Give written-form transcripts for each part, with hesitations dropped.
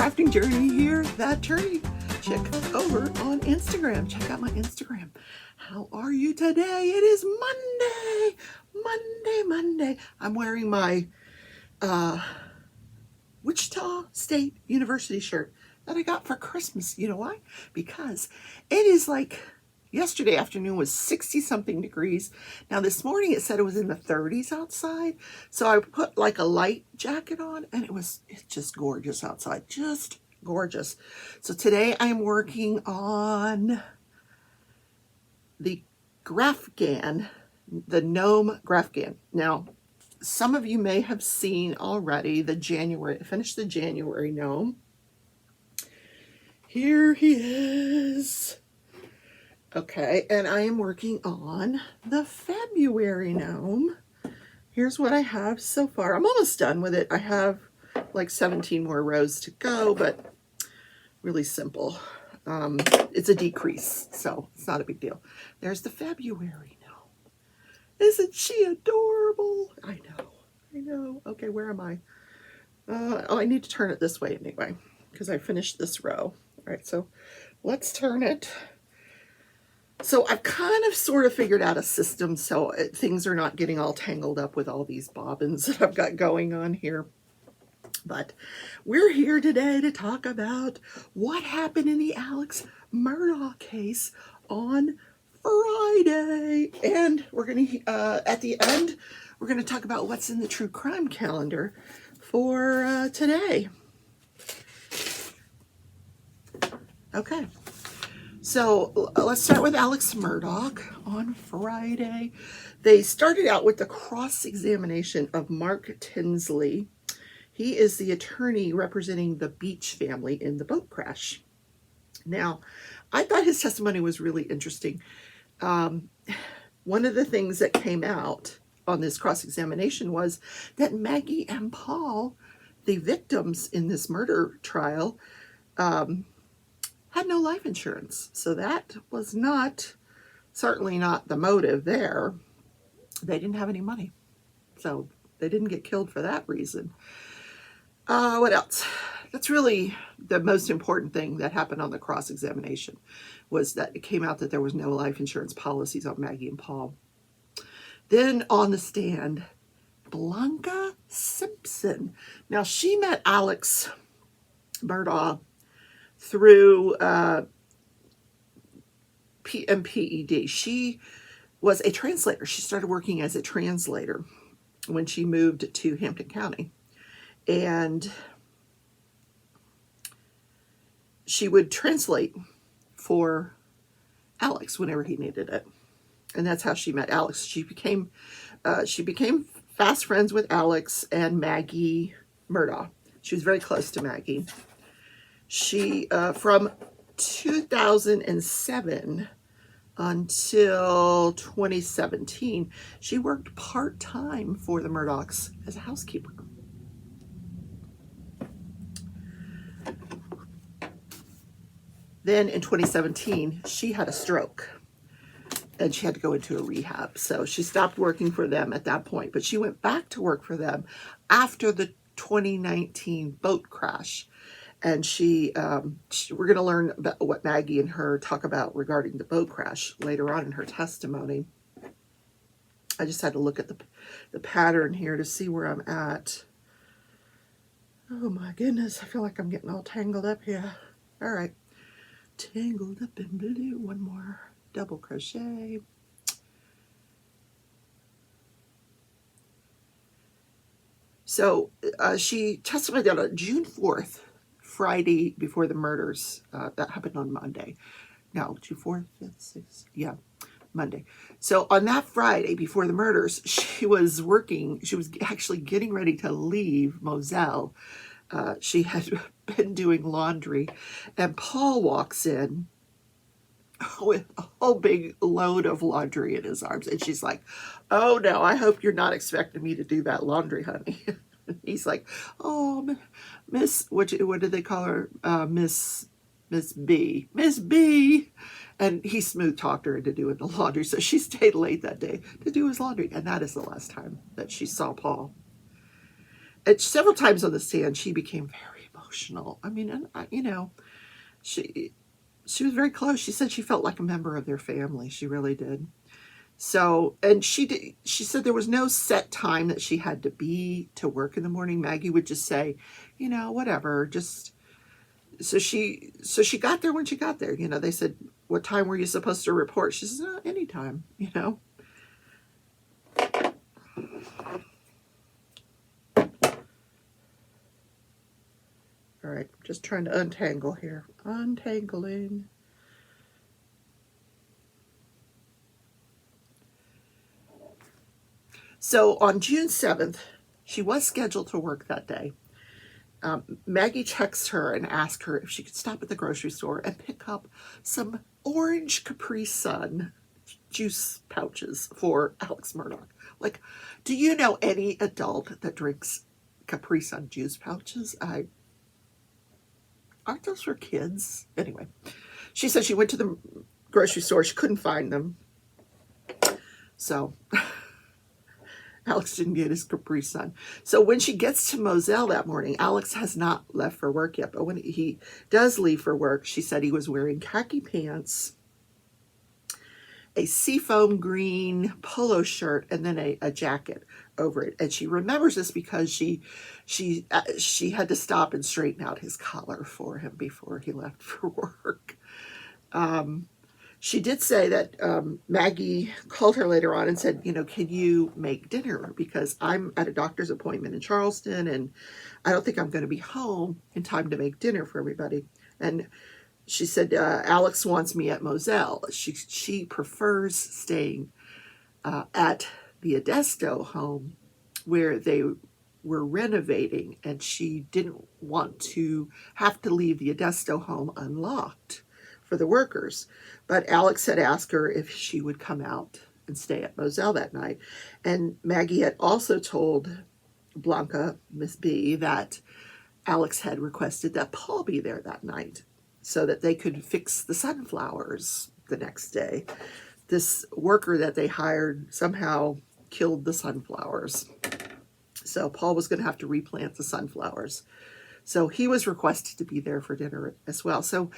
crafting journey here, that journey chick over on Instagram. Check out my Instagram. How are you today? It is Monday. I'm wearing my Wichita State University shirt that I got for Christmas. You know why? Because it is like yesterday afternoon was 60 something degrees. Now this morning it said it was in the 30s outside. So I put like a light jacket on and it's just gorgeous outside. Just gorgeous. So today I'm working on the Grafgan, the gnome Grafgan. Now some of you may have seen already I finished the January gnome. Here he is. Okay, and I am working on the February gnome. Here's what I have so far. I'm almost done with it. I have like 17 more rows to go, but really simple. It's a decrease, so it's not a big deal. There's the February gnome. Isn't she adorable? I know. Okay, where am I? Oh, I need to turn it this way anyway, because I finished this row. All right, so let's turn it. So I've kind of sort of figured out a system so things are not getting all tangled up with all these bobbins that I've got going on here. But we're here today to talk about what happened in the Alex Murdaugh case on Friday. And we're going to, at the end, we're going to talk about what's in the true crime calendar for today. Okay. So let's start with Alex Murdaugh on Friday. They started out with the cross-examination of Mark Tinsley. He is the attorney representing the Beach family in the boat crash. Now, I thought his testimony was really interesting. One of the things that came out on this cross-examination was that Maggie and Paul, the victims in this murder trial, had no life insurance. So that was certainly not the motive there. They didn't have any money. So they didn't get killed for that reason. What else? That's really the most important thing that happened on the cross-examination, was that it came out that there was no life insurance policies on Maggie and Paul. Then on the stand, Blanca Simpson. Now she met Alex Murdaugh through PMPED. She was a translator. She started working as a translator when she moved to Hampton County. And she would translate for Alex whenever he needed it. And that's how she met Alex. She became fast friends with Alex and Maggie Murdaugh. She was very close to Maggie. She, from 2007 until 2017, she worked part-time for the Murdaughs as a housekeeper. Then in 2017, she had a stroke and she had to go into a rehab. So she stopped working for them at that point, but she went back to work for them after the 2019 boat crash. And we're going to learn about what Maggie and her talk about regarding the boat crash later on in her testimony. I just had to look at the pattern here to see where I'm at. Oh my goodness, I feel like I'm getting all tangled up here. All right, tangled up in blue. One more double crochet. So she testified that on June 4th, Friday before the murders, that happened on Monday. No, June 4th, 5th, 6th, yeah, Monday. So on that Friday before the murders, she was actually getting ready to leave Moselle. She had been doing laundry, and Paul walks in with a whole big load of laundry in his arms. And she's like, "Oh no, I hope you're not expecting me to do that laundry, honey." He's like, "Oh, Miss, what did they call her? Miss B. Miss B." And he smooth talked her into doing the laundry. So she stayed late that day to do his laundry. And that is the last time that she saw Paul. And several times on the stand, she became very emotional. emotional. I mean, and you know, she was very close. She said she felt like a member of their family. She really did. So, and she said there was no set time that she had to be to work in the morning. Maggie would just say, you know, whatever, just so she got there when she got there. You know, they said, what time were you supposed to report? She says, no, anytime, you know. All right, just trying to untangle here. Untangling. So on June 7th, she was scheduled to work that day. Maggie texts her and asks her if she could stop at the grocery store and pick up some orange Capri Sun juice pouches for Alex Murdoch. Like, do you know any adult that drinks Capri Sun juice pouches? Aren't those for kids? Anyway, she said she went to the grocery store. She couldn't find them. So Alex didn't get his Capri Sun. So when she gets to Moselle that morning, Alex has not left for work yet. But when he does leave for work, she said he was wearing khaki pants, a seafoam green polo shirt, and then a jacket over it. And she remembers this because she had to stop and straighten out his collar for him before he left for work. She did say that Maggie called her later on and said, you know, can you make dinner? Because I'm at a doctor's appointment in Charleston and I don't think I'm going to be home in time to make dinner for everybody. And she said, Alex wants me at Moselle. She prefers staying at the Adesto home where they were renovating, and she didn't want to have to leave the Adesto home unlocked for the workers. But Alex had asked her if she would come out and stay at Moselle that night. And Maggie had also told Blanca, Miss B, that Alex had requested that Paul be there that night so that they could fix the sunflowers the next day. This worker that they hired somehow killed the sunflowers. So Paul was going to have to replant the sunflowers. So he was requested to be there for dinner as well. So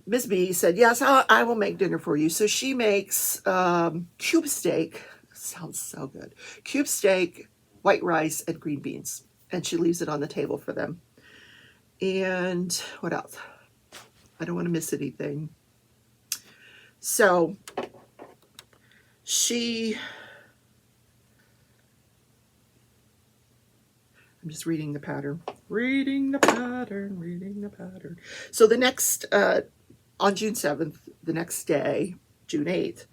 Miss B said, yes, I will make dinner for you. So she makes cube steak. Sounds so good. Cube steak, white rice, and green beans. And she leaves it on the table for them. And what else? I don't want to miss anything. So I'm just reading the pattern. Reading the pattern. So the next, on June 7th, the next day, June 8th,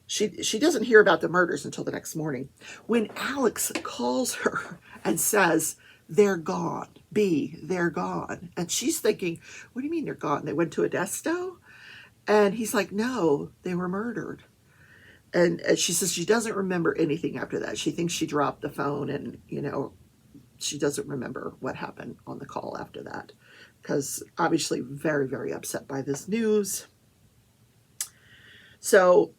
she doesn't hear about the murders until the next morning. When Alex calls her and says, they're gone. They're gone. And she's thinking, what do you mean they're gone? They went to Adesto? And he's like, no, they were murdered. And she says she doesn't remember anything after that. She thinks she dropped the phone and, you know, she doesn't remember what happened on the call after that. Because obviously very, very upset by this news. So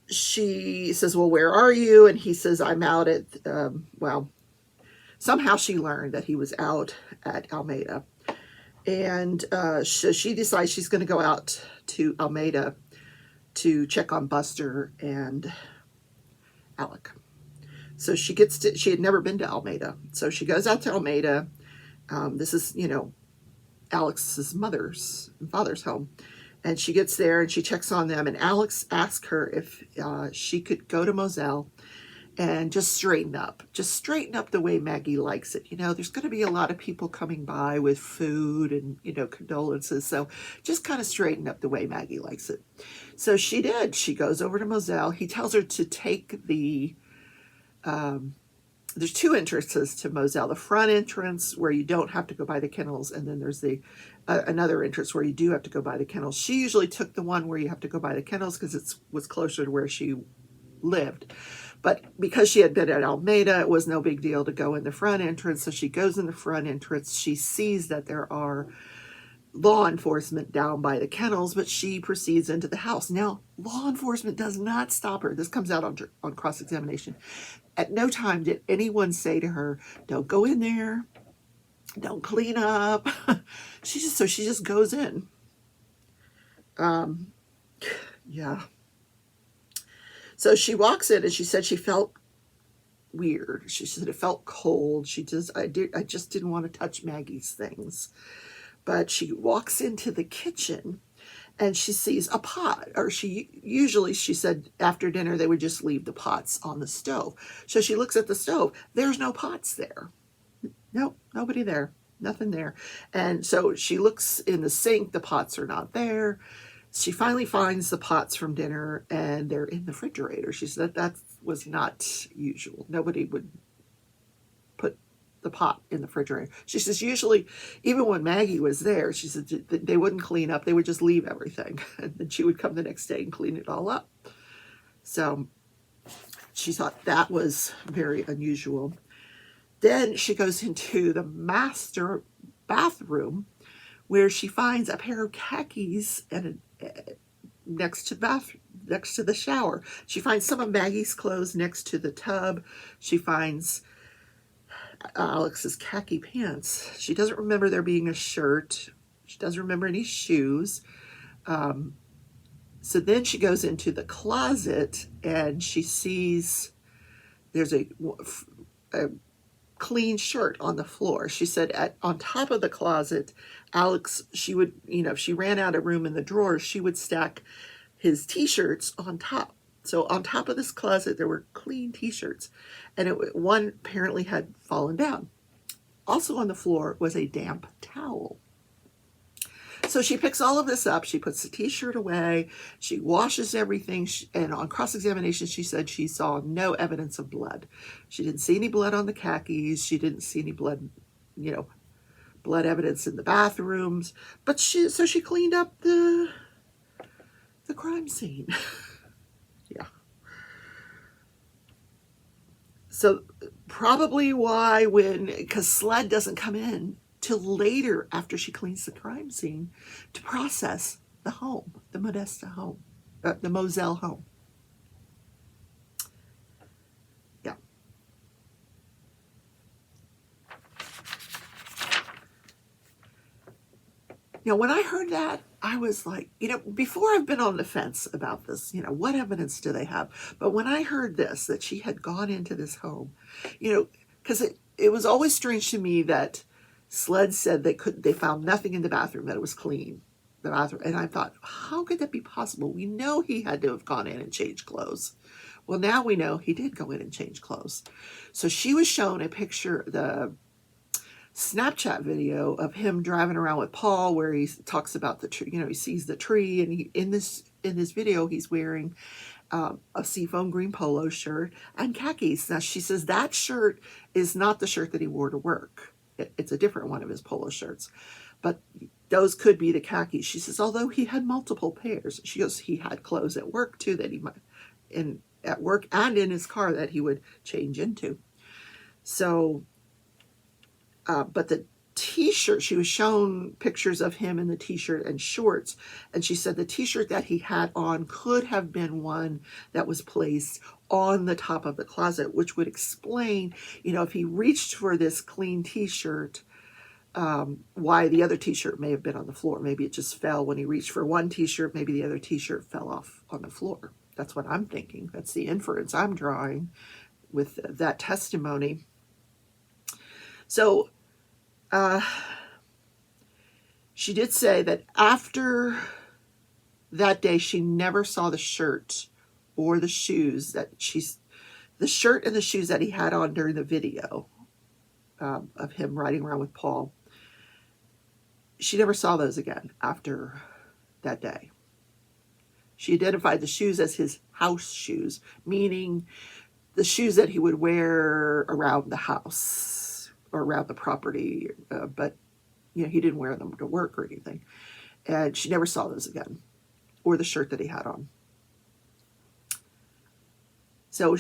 she says, well, where are you? And he says, I'm out at, somehow she learned that he was out at Almeida. And she decides she's going to go out to Almeida to check on Buster and Alec. So she had never been to Almeida. So she goes out to Almeida. This is, you know, Alex's mother's and father's home. And she gets there and she checks on them. And Alex asks her if she could go to Moselle and just straighten up the way Maggie likes it. You know, there's going to be a lot of people coming by with food and, you know, condolences. So just kind of straighten up the way Maggie likes it. So she did. She goes over to Moselle. He tells her to take there's two entrances to Moselle. The front entrance where you don't have to go by the kennels, and then there's the another entrance where you do have to go by the kennels. She usually took the one where you have to go by the kennels because it was closer to where she lived. But because she had been at Almeida, it was no big deal to go in the front entrance. So she goes in the front entrance. She sees that there are law enforcement down by the kennels, but she proceeds into the house. Now, law enforcement does not stop her. This comes out on cross-examination. At no time did anyone say to her, don't go in there. Don't clean up. She just goes in. Yeah. So she walks in and she said she felt weird. She said it felt cold. I just didn't want to touch Maggie's things. But she walks into the kitchen and she sees a pot, or she said after dinner they would just leave the pots on the stove. So she looks at the stove. There's no pots there. Nope, nobody there. Nothing there. And so she looks in the sink. The pots are not there. She finally finds the pots from dinner and they're in the refrigerator. She said that was not usual. Nobody would put the pot in the refrigerator. She says usually, even when Maggie was there, she said they wouldn't clean up. They would just leave everything. And then she would come the next day and clean it all up. So she thought that was very unusual. Then she goes into the master bathroom where she finds a pair of khakis and next to the shower. She finds some of Maggie's clothes next to the tub. She finds Alex's khaki pants. She doesn't remember there being a shirt. She doesn't remember any shoes. So then she goes into the closet and she sees there's a clean shirt on the floor. She said on top of the closet, Alex, she would, if she ran out of room in the drawers, she would stack his t-shirts on top. So on top of this closet, there were clean t-shirts, and one apparently had fallen down. Also on the floor was a damp towel. So she picks all of this up. She puts the t-shirt away. She washes everything. And on cross-examination, she said she saw no evidence of blood. She didn't see any blood on the khakis. She didn't see any blood, blood evidence in the bathrooms. But she cleaned up the crime scene. Yeah. So probably why because Sled doesn't come in till later after she cleans the crime scene to process the home, the Modesta home, the Moselle home. Yeah. When I heard that, I was like, before I've been on the fence about this, what evidence do they have? But when I heard this, that she had gone into this home, because it was always strange to me that Sled said they found nothing in the bathroom, that it was clean, the bathroom. And I thought, how could that be possible? We know he had to have gone in and changed clothes. Well, now we know he did go in and change clothes. So she was shown a picture, the Snapchat video of him driving around with Paul, where he talks about the tree, he sees the tree, and in this video, he's wearing a seafoam green polo shirt and khakis. Now, she says that shirt is not the shirt that he wore to work. It's a different one of his polo shirts, but those could be the khakis. She says, although he had multiple pairs, she goes, he had clothes at work too that he might, at work and in his car that he would change into. So, but the t-shirt, she was shown pictures of him in the t-shirt and shorts, and she said the t-shirt that he had on could have been one that was placed on the top of the closet, which would explain, if he reached for this clean t-shirt, why the other t-shirt may have been on the floor. Maybe it just fell when he reached for one t-shirt. Maybe the other t-shirt fell off on the floor. That's what I'm thinking. That's the inference I'm drawing with that testimony. So she did say that after that day, she never saw the shirt or the shoes the shirt and the shoes that he had on during the video of him riding around with Paul. She never saw those again after that day. She identified the shoes as his house shoes, meaning the shoes that he would wear around the house or around the property, but he didn't wear them to work or anything. And she never saw those again, or the shirt that he had on. So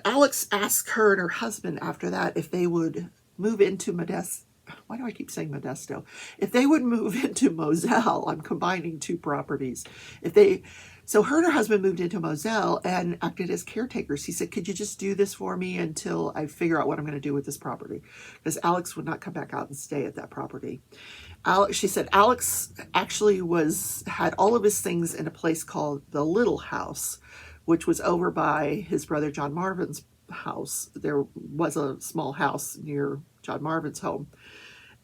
Alex asked her and her husband after that if they would move into Modesto. Why do I keep saying Modesto? If they would move into Moselle, I'm combining two properties. If they So her and her husband moved into Moselle and acted as caretakers. He said, could you just do this for me until I figure out what I'm going to do with this property? Because Alex would not come back out and stay at that property. She said Alex actually had all of his things in a place called the Little House, which was over by his brother John Marvin's house. There was a small house near John Marvin's home.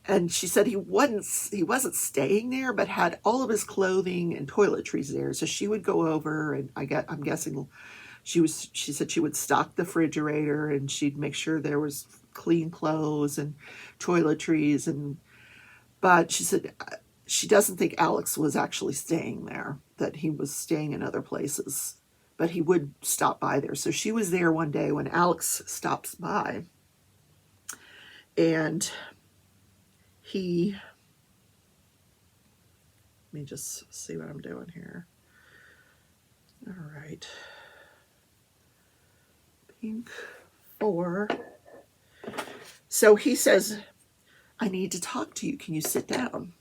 And she said he wasn't staying there, but had all of his clothing and toiletries there. So she would go over, and I'm guessing she said she would stock the refrigerator, and she'd make sure there was clean clothes and toiletries. But she said she doesn't think Alex was actually staying there, that he was staying in other places, but he would stop by there. So she was there one day when Alex stops by, and let me just see what I'm doing here. All right. Pink 4. So he says, I need to talk to you. Can you sit down?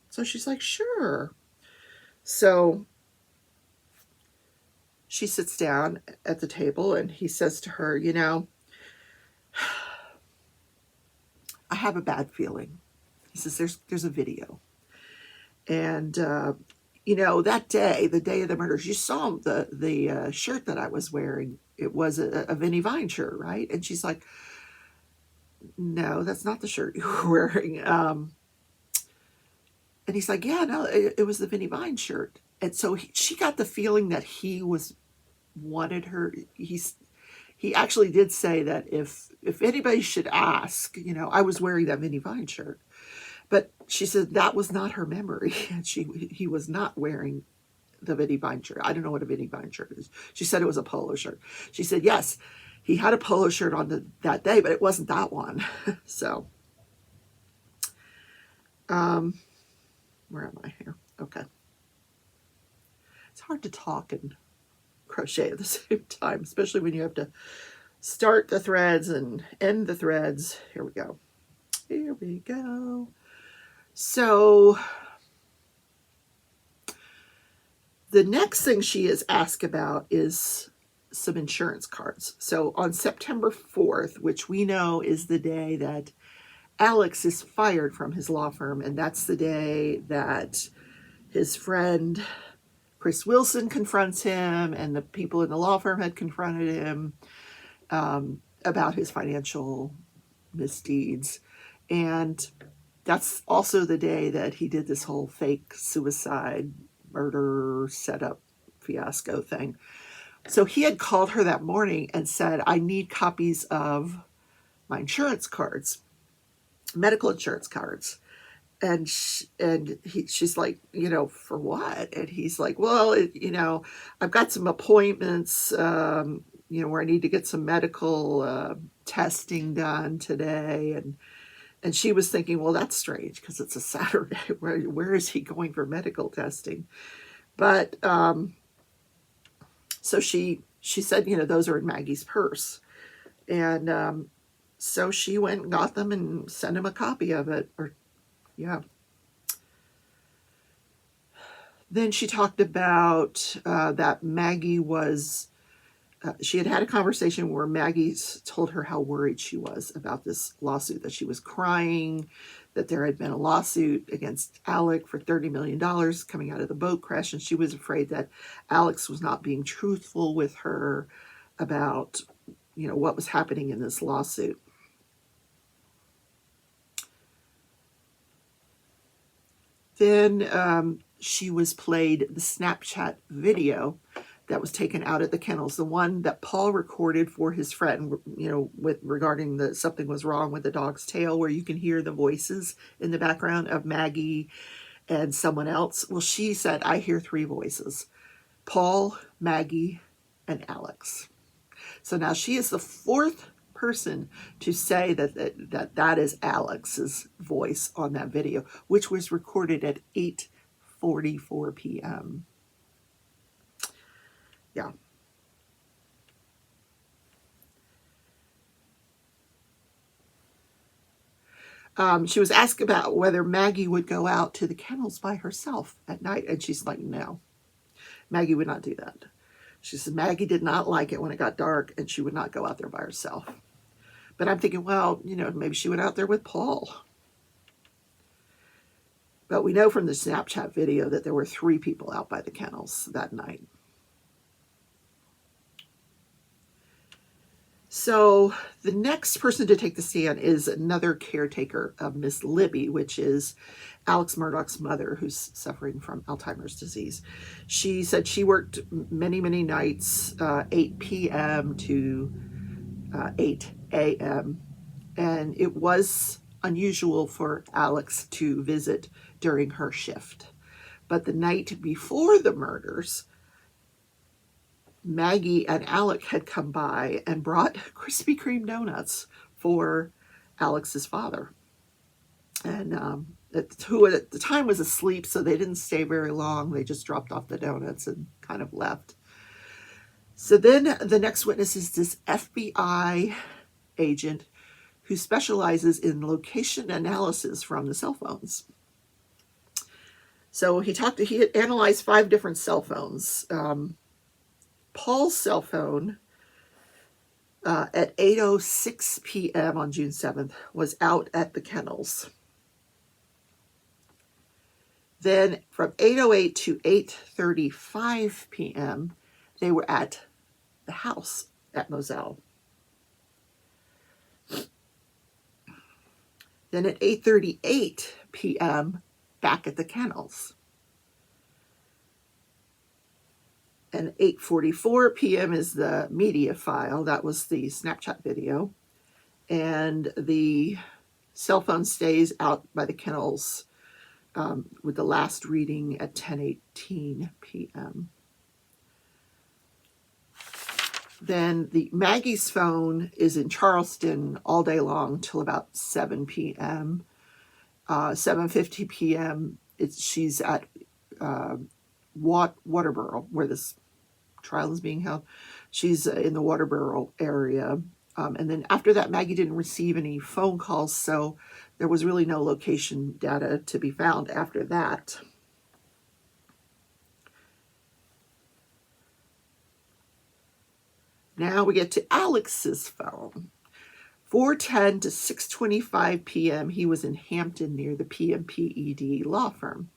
So she's like, sure. So she sits down at the table, and he says to her, you know, I have a bad feeling. He says, there's a video. And, you know, that day, the day of the murders, you saw the shirt that I was wearing. It was a Vinnie Vine shirt, right? And she's like, no, that's not the shirt you were wearing. And he's like, yeah, no, it was the Vinnie Vine shirt. And so she got the feeling that he wanted her. He actually did say that if anybody should ask, you know, I was wearing that Vinnie Vine shirt. But she said that was not her memory. He was not wearing the Vinnie Vine shirt. I don't know what a Vinnie Vine shirt is. She said it was a polo shirt. She said, yes, he had a polo shirt on that day, but it wasn't that one. So, where am I here? Okay. It's hard to talk and crochet at the same time, especially when you have to start the threads and end the threads. Here we go. Here we go. So the next thing she is asked about is some insurance cards. So on September 4th, which we know is the day that Alex is fired from his law firm, and that's the day that his friend Chris Wilson confronts him, and the people in the law firm had confronted him about his financial misdeeds. And that's also the day that he did this whole fake suicide, murder, setup, fiasco thing. So he had called her that morning and said, I need copies of my insurance cards, medical insurance cards. And she's like, you know, for what? And he's like, well, you know, I've got some appointments, you know, where I need to get some medical testing done today. And she was thinking, well, that's strange because it's a Saturday. Where is he going for medical testing? But so she said, you know, those are in Maggie's purse. And so she went and got them and sent him a copy of it. Yeah. Then she talked about that Maggie was, she had a conversation where Maggie told her how worried she was about this lawsuit, that she was crying, that there had been a lawsuit against Alec for $30 million coming out of the boat crash. And she was afraid that Alex was not being truthful with her about, you know, what was happening in this lawsuit. Then she was played the Snapchat video that was taken out at the kennels, the one that Paul recorded for his friend, you know, regarding something was wrong with the dog's tail, where you can hear the voices in the background of Maggie and someone else. Well, she said, I hear 3 voices, Paul, Maggie, and Alex. So now she is the 4th person to say that is Alex's voice on that video, which was recorded at 8:44 p.m. Yeah. She was asked about whether Maggie would go out to the kennels by herself at night, and she's like, no. Maggie would not do that. She said Maggie did not like it when it got dark, and she would not go out there by herself. But I'm thinking, well, maybe she went out there with Paul. But we know from the Snapchat video that there were 3 people out by the kennels that night. So the next person to take the stand is another caretaker of Miss Libby, which is Alex Murdaugh's mother, who's suffering from Alzheimer's disease. She said she worked many, many nights, 8 p.m. to 8 a.m. And it was unusual for Alex to visit during her shift. But the night before the murders, Maggie and Alec had come by and brought Krispy Kreme donuts for Alex's father. And who at the time was asleep, so they didn't stay very long. They just dropped off the donuts and kind of left. So then the next witness is this FBI agent who specializes in location analysis from the cell phones. So he had analyzed 5 different cell phones. Paul's cell phone at 8:06 p.m. on June 7th was out at the kennels. Then from 8:08 to 8:35 p.m., they were at the house at Moselle. Then at 8:38 p.m., back at the kennels. And 8:44 p.m. is the media file. That was the Snapchat video. And the cell phone stays out by the kennels with the last reading at 10:18 p.m. Then Maggie's phone is in Charleston all day long till about 7 p.m. 7:50 p.m. She's at Waterboro, where this trial is being held. She's in the Waterboro area. And then after that, Maggie didn't receive any phone calls, so there was really no location data to be found after that. Now we get to Alex's phone. 4:10 to 6:25 p.m. he was in Hampton near the PMPED law firm.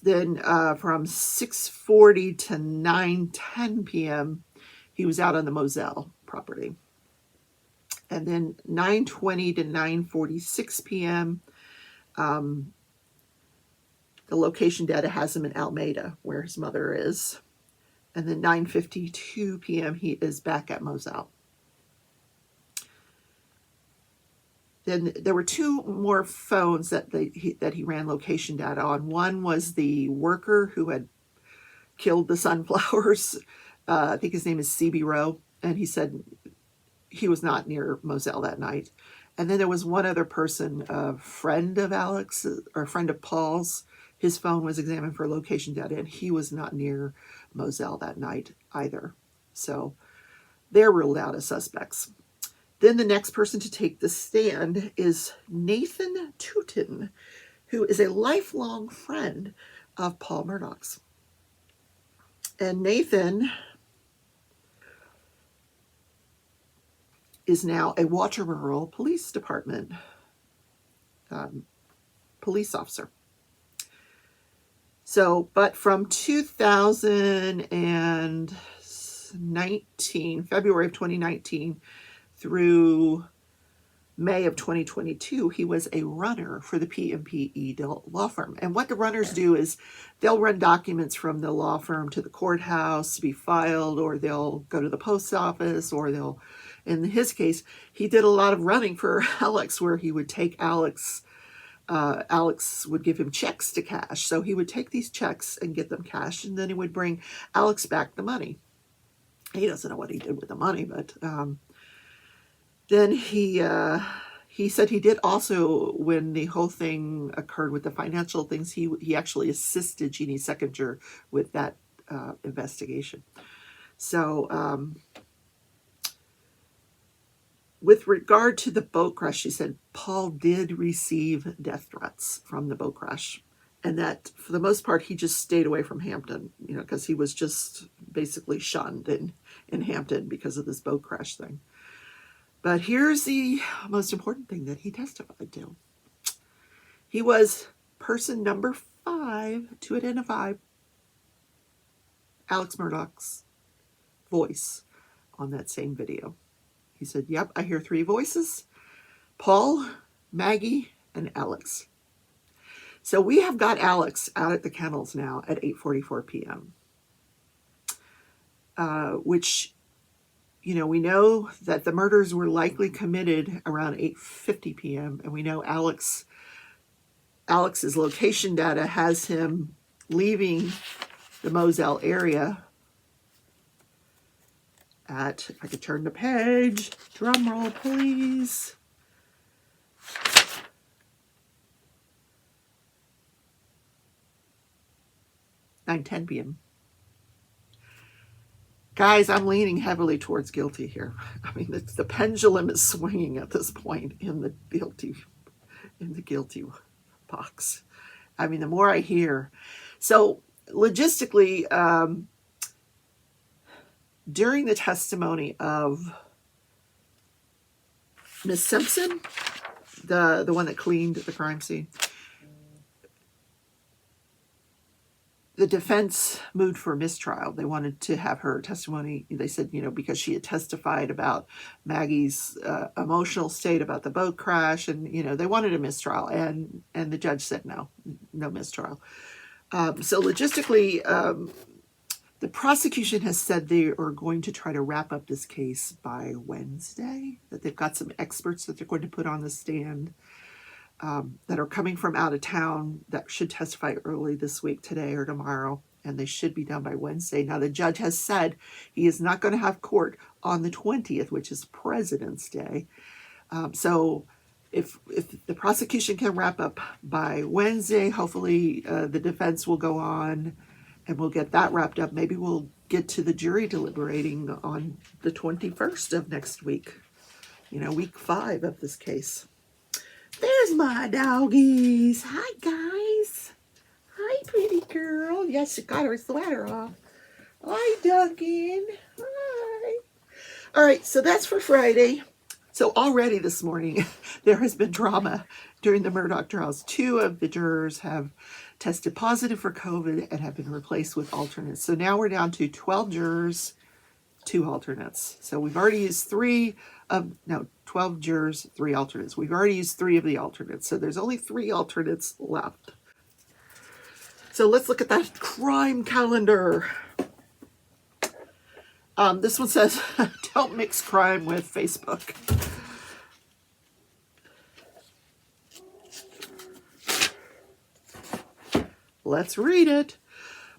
Then from 6:40 to 9:10 p.m. he was out on the Moselle property. And then 9:20 to 9:46 p.m. The location data has him in Almeida, where his mother is. And then 9:52 p.m. he is back at Moselle. Then there were 2 more phones that he ran location data on. One was the worker who had killed the sunflowers. I think his name is C.B. Rowe, and he said he was not near Moselle that night. And then there was one other person, a friend of Alex, or a friend of Paul's. His phone was examined for location data, and he was not near Moselle that night either. So they're ruled out as suspects. Then the next person to take the stand is Nathan Tootin, who is a lifelong friend of Paul Murdaugh's. And Nathan is now a Waterboro Police Department police officer. So, but from 2019, February of 2019, through May of 2022, he was a runner for the PMPE law firm. And what the runners do is they'll run documents from the law firm to the courthouse to be filed, or they'll go to the post office, or they'll, in his case, he did a lot of running for Alex, where he would take Alex would give him checks to cash. So he would take these checks and get them cashed, and then he would bring Alex back the money. He doesn't know what he did with the money, but then he said he did also, when the whole thing occurred with the financial things, he actually assisted Jeannie Seckinger with that investigation. So with regard to the boat crash, she said Paul did receive death threats from the boat crash. and that for the most part he just stayed away from Hampton, you know, because he was just basically shunned in Hampton because of this boat crash thing. But here's the most important thing that he testified to. He was person number 5 to identify Alex Murdaugh's voice on that same video. He said, yep, I hear 3 voices: Paul, Maggie, and Alex. So we have got Alex out at the kennels now at 8:44 p.m., which, you know, we know that the murders were likely committed around 8:50 p.m., and we know Alex's location data has him leaving the Moselle area at, if I could turn the page, drum roll please, 9:10 p.m. Guys, I'm leaning heavily towards guilty here. I mean, the pendulum is swinging at this point in the guilty box. I mean, the more I hear. So logistically, during the testimony of Miss Simpson, the one that cleaned the crime scene, the defense moved for mistrial. They wanted to have her testimony. They said, you know, because she had testified about Maggie's emotional state about the boat crash, and, you know, they wanted a mistrial, and the judge said no mistrial. So logistically, the prosecution has said they are going to try to wrap up this case by Wednesday, that they've got some experts that they're going to put on the stand that are coming from out of town that should testify early this week, today or tomorrow, and they should be done by Wednesday. Now, the judge has said he is not going to have court on the 20th, which is President's Day. So if the prosecution can wrap up by Wednesday, hopefully the defense will go on and we'll get that wrapped up. Maybe we'll get to the jury deliberating on the 21st of next week, you know, week 5 of this case. There's my doggies. Hi, guys. Hi, pretty girl. Yes, she got her sweater off. Hi, Duncan. Hi. All right, so that's for Friday. So already this morning, there has been drama during the Murdaugh trials. 2 of the jurors have tested positive for COVID and have been replaced with alternates. So now we're down to 12 jurors, 2 alternates. So we've already used 12 jurors, 3 alternates. We've already used 3 of the alternates. So there's only 3 alternates left. So let's look at that crime calendar. This one says, don't mix crime with Facebook. Let's read it.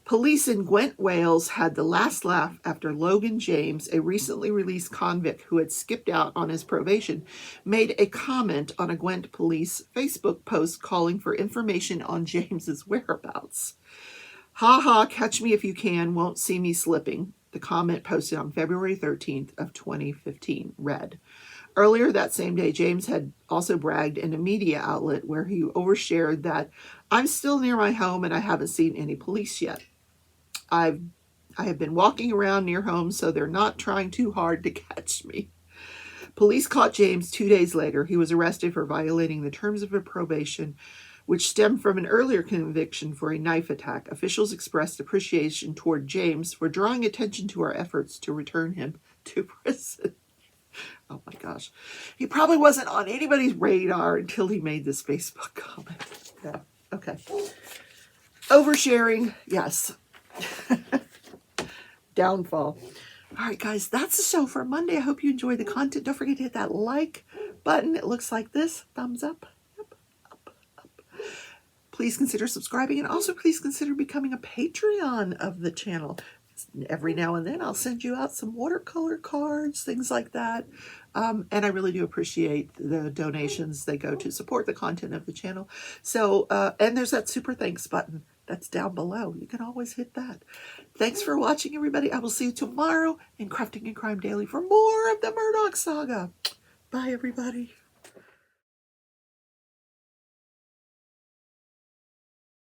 Police in Gwent, Wales had the last laugh after Logan James, a recently released convict who had skipped out on his probation, made a comment on a Gwent police Facebook post calling for information on James's whereabouts. Ha ha, catch me if you can, won't see me slipping. The comment posted on February 13th of 2015 read. Earlier that same day, James had also bragged in a media outlet where he overshared that I'm still near my home and I haven't seen any police yet. I have been walking around near home, so they're not trying too hard to catch me. Police caught James 2 days later. He was arrested for violating the terms of probation, which stemmed from an earlier conviction for a knife attack. Officials expressed appreciation toward James for drawing attention to our efforts to return him to prison. Oh my gosh. He probably wasn't on anybody's radar until he made this Facebook comment. Yeah. Okay. Oversharing, yes. Downfall. All right, guys, that's the show for Monday. I hope you enjoyed the content. Don't forget to hit that like button. It looks like this. Thumbs up. Yep. Up. Please consider subscribing, and also please consider becoming a Patreon of the channel. Every now and then I'll send you out some watercolor cards, things like that. And I really do appreciate the donations. They go to support the content of the channel. So, and there's that super thanks button that's down below. You can always hit that. Thanks for watching, everybody. I will see you tomorrow in Crafting and Crime Daily for more of the Murdaugh saga. Bye, everybody.